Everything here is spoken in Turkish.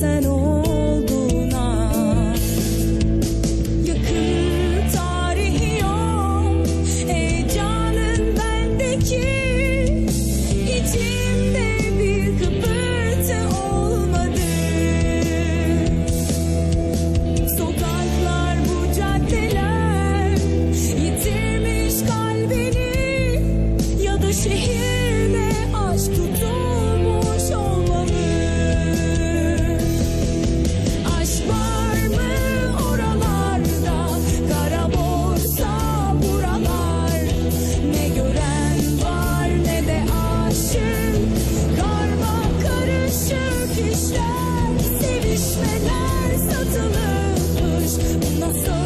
sen olduğuna. Yakın tarihi yok heyecanın bendeki, içimde bir kıpırtı olmadı. Sokaklar, bu caddeler yitirmiş kalbini, ya da şehirde aşk tutulmuş olmalı. Aşk var mı oralarda, kara borsa buralar, ne gören var ne de aşık, karma karışık işler, sevişmeler satılmış, bu nasıl